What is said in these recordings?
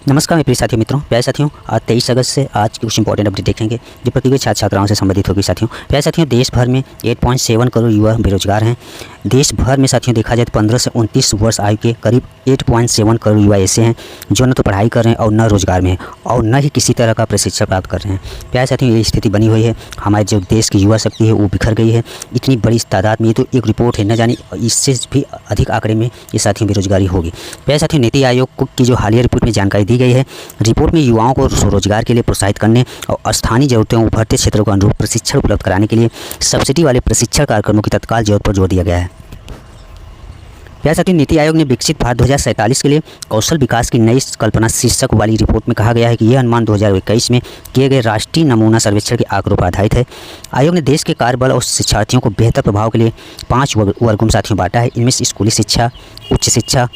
नमस्कार मेरे प्रिय साथियों प्यारे साथियों, आज 23 अगस्त से आज की कुछ इंपॉर्टेंट अपडेट देखेंगे जो प्रतियोगी छात्र छात्राओं से संबंधित होगी। प्यारे साथियों, देश भर में 8.7 करोड़ युवा बेरोजगार हैं। देश भर में साथियों देखा जाए तो 15 से 29 वर्ष आयु के करीब 8.7 करोड़ युवा ऐसे हैं जो न तो पढ़ाई कर रहे हैं और न रोजगार में हैं और न ही किसी तरह का प्रशिक्षण प्राप्त कर रहे हैं। प्यारे साथियों, ये स्थिति बनी हुई है। हमारे जो देश की युवा शक्ति है वो बिखर गई है इतनी बड़ी तादाद में। ये तो एक रिपोर्ट है, न जाने इससे भी अधिक आंकड़े में ये साथियों बेरोजगारी होगी। प्यारे साथियों, नीति आयोग की जो हालिया रिपोर्ट में जानकारी दी गई है, रिपोर्ट में युवाओं को स्वरोजगार के लिए प्रोत्साहित करने और स्थानीय जरूरतों उभरते क्षेत्रों को अनुरूप प्रशिक्षण उपलब्ध कराने के लिए सब्सिडी वाले प्रशिक्षण कार्यक्रमों की तत्काल जरूरत पर जोर दिया गया है। प्यारे साथियों, नीति आयोग ने विकसित भारत 2047 के लिए कौशल विकास की नई कल्पना शीर्षक वाली रिपोर्ट में कहा गया है कि यह अनुमान 2021 में किए गए राष्ट्रीय नमूना सर्वेक्षण के आंकड़ों पर आधारित है। आयोग ने देश के कार्यबल और शिक्षार्थियों को बेहतर प्रभाव के लिए 5 वर्गों में साथियों बांटा है। इनमें स्कूली शिक्षा, उच्च शिक्षा,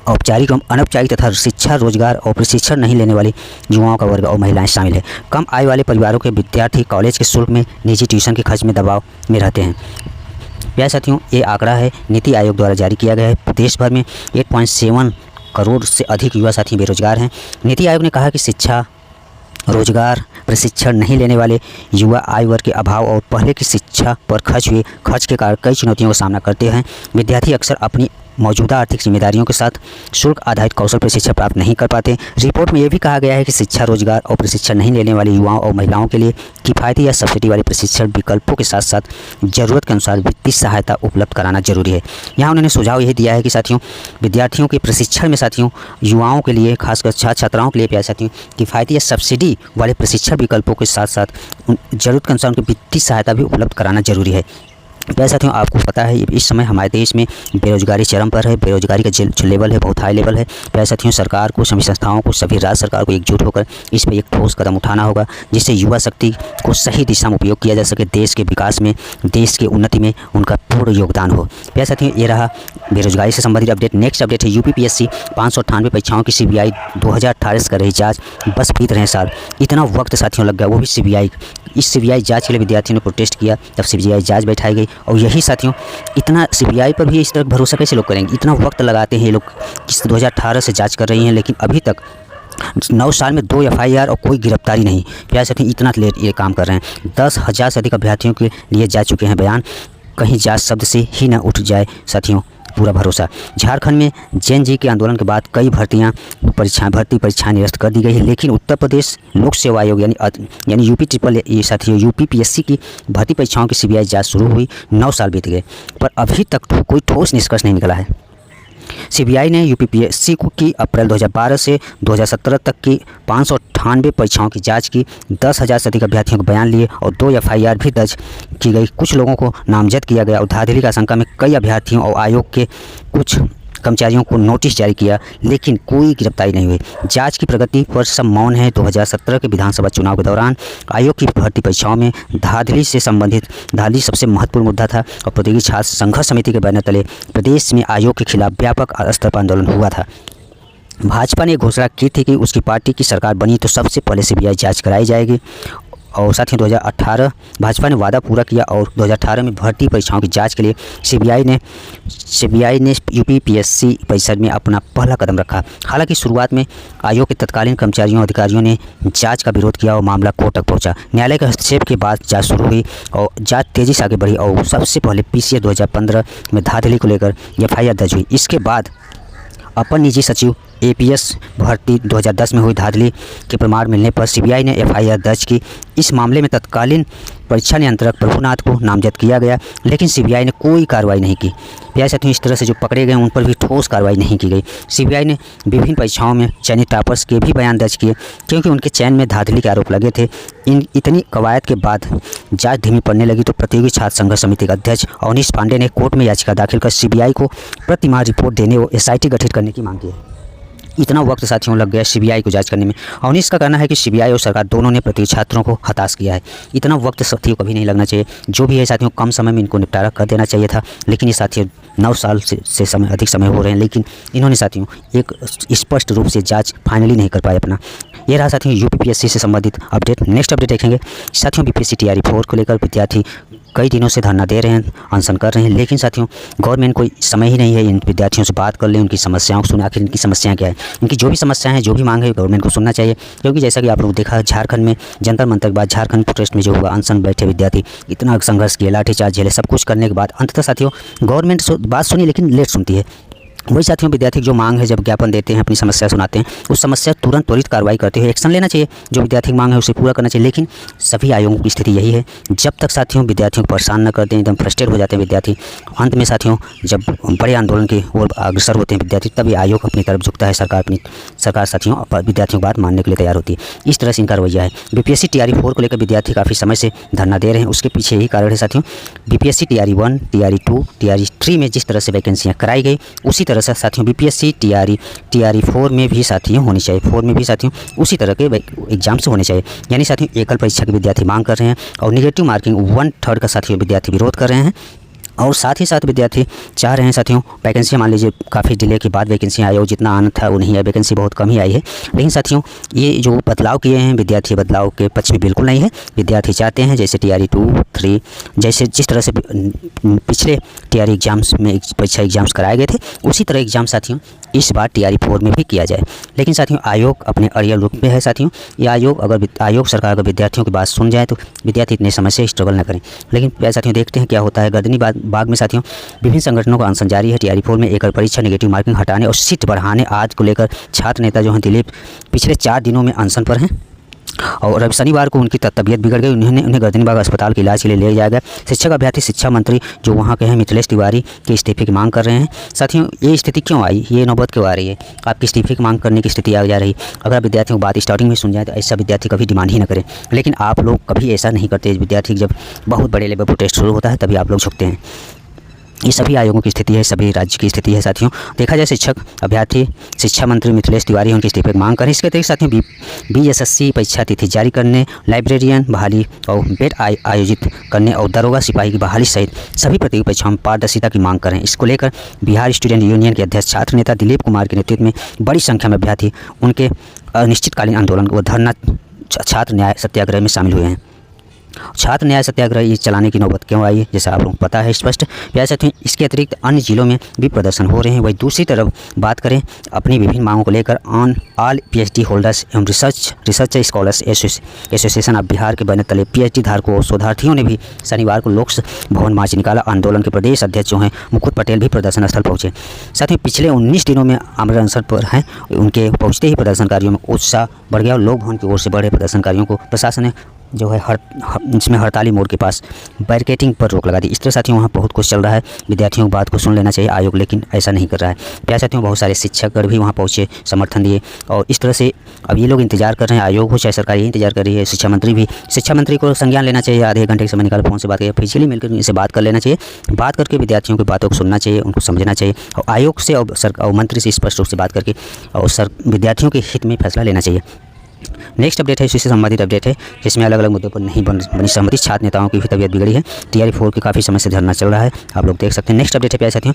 औपचारिक एवं अनौपचारिक तथा शिक्षा, रोजगार और प्रशिक्षण नहीं लेने वाले युवाओं का वर्ग और महिलाएं शामिल है। कम आय वाले परिवारों के विद्यार्थी कॉलेज के शुल्क में, निजी ट्यूशन के खर्च में दबाव में रहते हैं। प्यारे साथियों, ये आंकड़ा है नीति आयोग द्वारा जारी किया गया है। देश भर में 8.7 करोड़ से अधिक युवा साथी बेरोजगार हैं। नीति आयोग ने कहा कि शिक्षा, रोजगार, प्रशिक्षण नहीं लेने वाले युवा आय वर्ग के अभाव और पहले की शिक्षा पर खर्च के कारण कई चुनौतियों का सामना करते हैं। विद्यार्थी अक्सर अपनी मौजूदा आर्थिक जिम्मेदारियों के साथ शुल्क आधारित कौशल प्रशिक्षण प्राप्त नहीं कर पाते। रिपोर्ट में यह भी कहा गया है कि शिक्षा, रोजगार और प्रशिक्षण नहीं लेने वाले युवाओं और महिलाओं के लिए किफ़ायती या सब्सिडी वाले प्रशिक्षण विकल्पों के साथ साथ ज़रूरत के अनुसार वित्तीय सहायता उपलब्ध कराना जरूरी है। यहाँ उन्होंने सुझाव यह दिया है कि साथियों विद्यार्थियों के प्रशिक्षण में साथियों युवाओं के लिए, खासकर छात्र छात्राओं के लिए प्यारे साथियों किफ़ायती या सब्सिडी वाले प्रशिक्षण विकल्पों के साथ साथ ज़रूरत के अनुसार उनकी वित्तीय सहायता भी उपलब्ध कराना जरूरी है। प्यारे साथियों, आपको पता है इस समय हमारे देश में बेरोजगारी चरम पर है। बेरोजगारी का जो लेवल है बहुत हाई लेवल है। प्यारे साथियों, सरकार को, सभी संस्थाओं को, सभी राज्य सरकार को एकजुट होकर इस पर एक ठोस कदम उठाना होगा जिससे युवा शक्ति को सही दिशा में उपयोग किया जा सके। देश के विकास में, देश की उन्नति में उनका पूर्ण योगदान हो। प्यारे साथियों, ये रहा बेरोजगारी से संबंधित अपडेट। नेक्स्ट अपडेट है यूपीपीएससी 598 परीक्षाओं की सीबीआई 2018 से कर रही जाँच। बस बीत रहे साल, इतना वक्त साथियों लग गया, वो भी सीबीआई। इस सीबीआई जांच के लिए विद्यार्थियों ने प्रोटेस्ट किया, तब सीबीआई जांच बैठाई गई। और यही साथियों, इतना सीबीआई पर भी इस तरह भरोसा कैसे लोग करेंगे? इतना वक्त लगाते हैं ये लोग, किस 2018 से जांच कर रही हैं, लेकिन अभी तक 9 साल में 2 एफआईआर और कोई गिरफ्तारी नहीं। प्यारे साथियों, इतना लेट ये काम कर रहे हैं। 10,000 से अधिक अभ्यर्थियों के लिए जा चुके हैं बयान। कहीं जांच शब्द से ही ना उठ जाए साथियों पूरा भरोसा। झारखंड में जैन जी के आंदोलन के बाद कई भर्ती परीक्षाएं निरस्त कर दी गई है, लेकिन उत्तर प्रदेश लोक सेवा आयोग यानी यूपीपीएससी की भर्ती परीक्षाओं की सीबीआई जांच शुरू हुई। 9 साल बीत गए पर अभी तक कोई ठोस निष्कर्ष नहीं निकला है। सीबीआई ने यूपीपीएससी की अप्रैल 2012 से 2017 तक की 598 परीक्षाओं की जांच की। 10,000 से अधिक अभ्यर्थियों के बयान लिए और 2 एफआईआर भी दर्ज की गई। कुछ लोगों को नामजद किया गया और धांधली की आशंका में कई अभ्यर्थियों और आयोग के कुछ कर्मचारियों को नोटिस जारी किया, लेकिन कोई गिरफ्तारी नहीं हुई। जांच की प्रगति पर सब मौन है। 2017 के विधानसभा चुनाव के दौरान आयोग की भर्ती परीक्षाओं में धांधली सबसे महत्वपूर्ण मुद्दा था और प्रतियोगी छात्र संघर्ष समिति के बैनर तले प्रदेश में आयोग के खिलाफ व्यापक स्तर पर आंदोलन हुआ था। भाजपा ने घोषणा की थी कि उसकी पार्टी की सरकार बनी तो सबसे पहले सीबीआई जाँच कराई जाएगी। और साथ ही 2018 भाजपा ने वादा पूरा किया और 2018 में भर्ती परीक्षाओं की जांच के लिए सीबीआई ने यूपीपीएससी परिसर में अपना पहला कदम रखा। हालांकि शुरुआत में आयोग के तत्कालीन कर्मचारियों अधिकारियों ने जांच का विरोध किया और मामला कोर्ट तक पहुंचा। न्यायालय के हस्तक्षेप के बाद जांच शुरू हुई और जांच तेज़ी से आगे बढ़ी और सबसे पहले पीसीएस 2015 में धांधली को लेकर एफआईआर दर्ज हुई। इसके बाद अपर निजी सचिव एपीएस भर्ती 2010 में हुई धांधली के प्रमाण मिलने पर सीबीआई ने एफआईआर दर्ज की। इस मामले में तत्कालीन परीक्षा नियंत्रक प्रभुनाथ को नामजद किया गया, लेकिन सीबीआई ने कोई कार्रवाई नहीं की। प्यारे साथियों, इस तरह से जो पकड़े गए उन पर भी ठोस कार्रवाई नहीं की गई। सीबीआई ने विभिन्न परीक्षाओं में चयनित टॉपर्स के भी बयान दर्ज किए क्योंकि उनके चयन में धांधली के आरोप लगे थे। इतनी कवायद के बाद जांच धीमी पड़ने लगी तो प्रतियोगी छात्र संघर्ष समिति के अध्यक्ष अवनीश पांडे ने कोर्ट में याचिका दाखिल कर सीबीआई को प्रतिमाह रिपोर्ट देने और एसआईटी गठित करने की मांग की। इतना वक्त साथियों लग गया सीबीआई को जांच करने में। अवनीश का कहना है कि सीबीआई और सरकार दोनों ने प्रतियोगी छात्रों को हताश किया है। इतना वक्त साथियों कभी नहीं लगना चाहिए। जो भी है साथियों, कम समय में इनको निपटारा कर देना चाहिए था, लेकिन ये साथियों 9 साल से अधिक समय हो रहे हैं, लेकिन इन्होंने साथियों एक स्पष्ट रूप से जांच फाइनली नहीं कर पाए अपना। ये रहा साथियों यूपीपीएससी से संबंधित अपडेट। नेक्स्ट अपडेट देखेंगे साथियों बीपीएससी टीआरई 4 को लेकर विद्यार्थी कई दिनों से धरना दे रहे हैं, अनशन कर रहे हैं, लेकिन साथियों गवर्नमेंट को समय ही नहीं है इन विद्यार्थियों से बात कर ले, उनकी समस्याओं को सुना, आखिर इनकी समस्याएं क्या है, इनकी जो भी समस्याएं हैं, जो भी मांग है गवर्नमेंट को सुनना चाहिए। क्योंकि जैसा कि आप लोग देखा झारखंड में जंतर मंतर के बाद झारखंड प्रोटेस्ट में जो हुआ, अनशन बैठे विद्यार्थी इतना संघर्ष किया, लाठीचार्ज झेले, सब कुछ करने के बाद अंततः साथियों गवर्नमेंट बात सुनी लेकिन लेट सुनती है। वही साथियों विद्यार्थी जो मांग है, जब ज्ञापन देते हैं, अपनी समस्या सुनाते हैं, उस समस्या तुरंत त्वरित कार्रवाई करते हुए एक्शन लेना चाहिए, जो विद्यार्थी की मांग है उसे पूरा करना चाहिए। लेकिन सभी आयोगों की स्थिति यही है, जब तक साथियों विद्यार्थियों को परेशान न कर दें, एकदम फ्रस्ट्रेट हो जाते हैं विद्यार्थी, अंत में साथियों जब बड़े आंदोलन की ओर अग्रसर होते हैं विद्यार्थी, तभी आयोग अपनी तरफ झुकता है, सरकार साथियों विद्यार्थियों की बात मानने के लिए तैयार होती है। इस तरह से इनका रवैया है। बीपीएससी टीआरई 4 को लेकर विद्यार्थी काफ़ी समय से धरना दे रहे हैं, उसके पीछे यही कारण है साथियों। बीपीएससी टीआरई 1, टीआरई 2, टीआरई 3 में जिस तरह से वैकेंसियाँ कराई गई, उसी तरह से साथियों बीपीएससी टीआरई 4 में भी साथियों होनी चाहिए। 4 में भी साथियों उसी तरह के एग्जाम्स होने चाहिए। यानी साथियों एकल परीक्षा के विद्यार्थी मांग कर रहे हैं और निगेटिव मार्किंग 1/3 का साथियों विद्यार्थी विरोध कर रहे हैं। और साथ ही साथ विद्यार्थी चाह रहे हैं साथियों वैकेंसी, मान लीजिए काफ़ी डिले के बाद वैकेंसी आई और जितना आना था वो नहीं है, वैकेंसी बहुत कम ही आई है। लेकिन साथियों ये जो बदलाव किए हैं विद्यार्थी बदलाव के पक्ष में बिल्कुल नहीं है। विद्यार्थी चाहते हैं जैसे टीआरई 2, 3 जैसे जिस तरह से पिछले टीआरई एग्जाम्स में परीक्षा एग्जाम्स कराए गए थे, उसी तरह एग्जाम साथियों इस बार टीआरई 4 में भी किया जाए। लेकिन साथियों आयोग अपने अड़ियल रूप में है साथियों। ये आयोग सरकार अगर विद्यार्थियों की बात सुन जाए तो विद्यार्थी इतने समय से स्ट्रगल न करें। लेकिन साथियों देखते हैं क्या होता है। गर्दनी बाग में साथियों विभिन्न संगठनों का अनशन जारी है। टीआरई 4 में एकल परीक्षा, नेगेटिव मार्किंग हटाने और सीट बढ़ाने आज को लेकर छात्र नेता जो हैं दिलीप पिछले 4 दिनों में अनशन पर हैं। और अब शनिवार को उनकी तबीयत बिगड़ गई, उन्हें गर्दनीबाग अस्पताल के इलाज के लिए ले जाया गया। शिक्षक अभ्यर्थी शिक्षा मंत्री जो वहाँ के हैं मिथिलेश तिवारी के इस्तीफे की मांग कर रहे हैं। साथियों ये स्थिति क्यों आई, ये नौबत क्यों आ रही है, आपकी इस्तीफे की मांग करने की स्थिति आ जा रही। अगर आप विद्यार्थियों की बात स्टार्टिंग में सुन जाए तो ऐसा विद्यार्थी कभी डिमांड ही ना करें। लेकिन आप लोग कभी ऐसा नहीं करते। विद्यार्थी जब बहुत बड़े लेवल पर टेस्ट शुरू होता है तभी आप लोग झुकते हैं। ये सभी आयोगों की स्थिति है, सभी राज्य की स्थिति है साथियों। देखा जाए शिक्षक अभ्यर्थी शिक्षा मंत्री मिथिलेश तिवारी उनके इस्तीफे की मांग करें। इसके अतिरिक्त साथियों बीएसएससी परीक्षा तिथि जारी करने, लाइब्रेरियन बहाली और बेड आयोजित करने और दरोगा सिपाही की बहाली सहित सभी प्रतियोगी परीक्षाओं में पारदर्शिता की मांग करें। इसको लेकर बिहार स्टूडेंट यूनियन के अध्यक्ष छात्र नेता दिलीप कुमार के नेतृत्व में बड़ी संख्या में अभ्यर्थी उनके अनिश्चितकालीन आंदोलन व धरना छात्र न्याय सत्याग्रह में शामिल हुए हैं। छात्र न्याय सत्याग्रह ये चलाने की नौबत क्यों आई है, जैसा आप लोगों को पता है स्पष्ट। प्यारे साथियों इसके अतिरिक्त अन्य जिलों में भी प्रदर्शन हो रहे हैं। वही दूसरी तरफ बात करें अपनी विभिन्न मांगों को लेकर ऑल पीएचडी होल्डर्स एवं research scholars association of Bihar के बैनर तले पीएचडी धारकों और शोधार्थियों ने भी शनिवार को लोक भवन मार्च निकाला। आंदोलन के प्रदेश अध्यक्ष जो हैं मुकुट पटेल भी प्रदर्शन स्थल पहुँचे। साथियों पिछले 19 दिनों में आमरण अनशन पर हैं, उनके पहुँचते ही प्रदर्शनकारियों में उत्साह बढ़ गया और लोक भवन की ओर से बढ़े प्रदर्शनकारियों को प्रशासन ने जो है इसमें हड़ताली मोड़ के पास बैरिकेडिंग पर रोक लगा दी। इस तरह साथियों वहाँ बहुत कुछ चल रहा है। विद्यार्थियों की बात को सुन लेना चाहिए आयोग, लेकिन ऐसा नहीं कर रहा है। प्यारे साथियों बहुत सारे शिक्षकगण भी वहाँ पहुँचे, समर्थन दिए और इस तरह से अब ये लोग इंतजार कर रहे हैं। आयोग हो चाहे सरकार ये इंतजार कर रही है। शिक्षा मंत्री को संज्ञान लेना चाहिए, आधे घंटे के समय निकाल फ़ोन से बात करिए, फिजिकली मिलकर इनसे बात कर लेना चाहिए। बात करके विद्यार्थियों की बातों को सुनना चाहिए, उनको समझना चाहिए और आयोग से और मंत्री से स्पष्ट रूप से बात करके और विद्यार्थियों के हित में फैसला लेना चाहिए। नेक्स्ट अपडेट है इसी से संबंधित अपडेट है, जिसमें अलग अलग मुद्दों पर नहीं बनी सहमति। छात्र नेताओं की भी तबीयत बिगड़ी है। टीआरई 4 की काफ़ी समय से धरना चल रहा है, आप लोग देख सकते हैं। नेक्स्ट अपडेट है प्यारे साथियों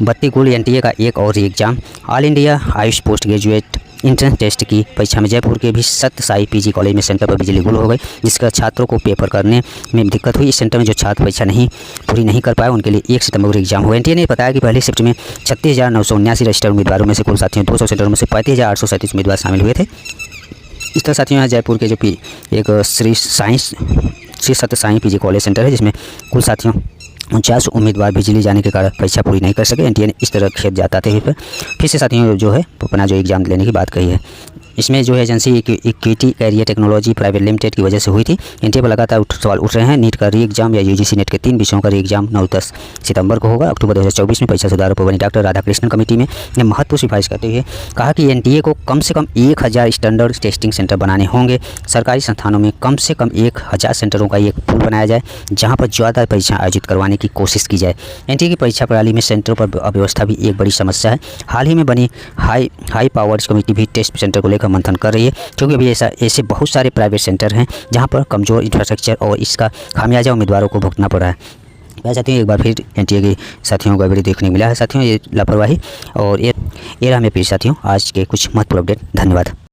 32 गोल्ड एनटीए का एक और एग्जाम। All India AYUSH post graduate entrance test की परीक्षा में जयपुर के भी सत्य साई पीजी कॉलेज में सेंटर पर बिजली गुल हो गई, जिसका छात्रों को पेपर करने में दिक्कत हुई। इस सेंटर में जो छात्र परीक्षा पूरी नहीं कर पाए उनके लिए 1 सितंबर को एग्जाम हुआ। एनटीए ने बताया कि पहली शिफ्ट में 36,979 रजिस्टर्ड उम्मीदवारों में से कुल साथियों 200 सेंटरों में से 35,837 उम्मीदवार शामिल हुए थे। इस तरह साथियों यहाँ जयपुर के जो एक श्री सत्य साई पीजी कॉलेज सेंटर है, जिसमें कुल साथियों 49 उम्मीदवार बिजली जाने के कारण परीक्षा पूरी नहीं कर सके। एनटीए ने इस तरह खेत जाते हुए फिर से साथियों जो है अपना जो एग्ज़ाम लेने की बात कही है। इसमें जो है agency equity career technology private limited की वजह से हुई थी। एनटीए पर लगातार सवाल उठ रहे हैं। नीट का री एग्जाम या यूजीसी नेट के 3 विषयों का री एग्जाम 9-10 सितंबर को होगा। अक्टूबर 2024 में परीक्षा सुधार पर बनी डॉक्टर राधाकृष्णन कमेटी ने महत्वपूर्ण सिफारिश करते हुए कहा कि एनटीए को कम से कम 1000 स्टैंडर्ड टेस्टिंग सेंटर बनाने होंगे। सरकारी संस्थानों में कम से कम 1000 सेंटरों का एक पूल बनाया जाए, जहाँ पर ज़्यादा परीक्षाएं आयोजित करवाने की कोशिश की जाए। एनटीए की परीक्षा प्रणाली में सेंटरों पर अव्यवस्था भी एक बड़ी समस्या है। हाल ही में बनी हाई पावर्स कमेटी भी टेस्ट सेंटर को लेकर मंथन कर रही है, क्योंकि अभी ऐसे बहुत सारे प्राइवेट सेंटर हैं जहां पर कमज़ोर इंफ्रास्ट्रक्चर और इसका खामियाजा उम्मीदवारों को भुगतना पड़ रहा है। मैं चाहती हूँ एक बार फिर एनटीए के साथियों को गड़बड़ी देखने को मिला है साथियों, ये लापरवाही और ये रहा मेरे प्रिय साथियों आज के कुछ महत्वपूर्ण अपडेट। धन्यवाद।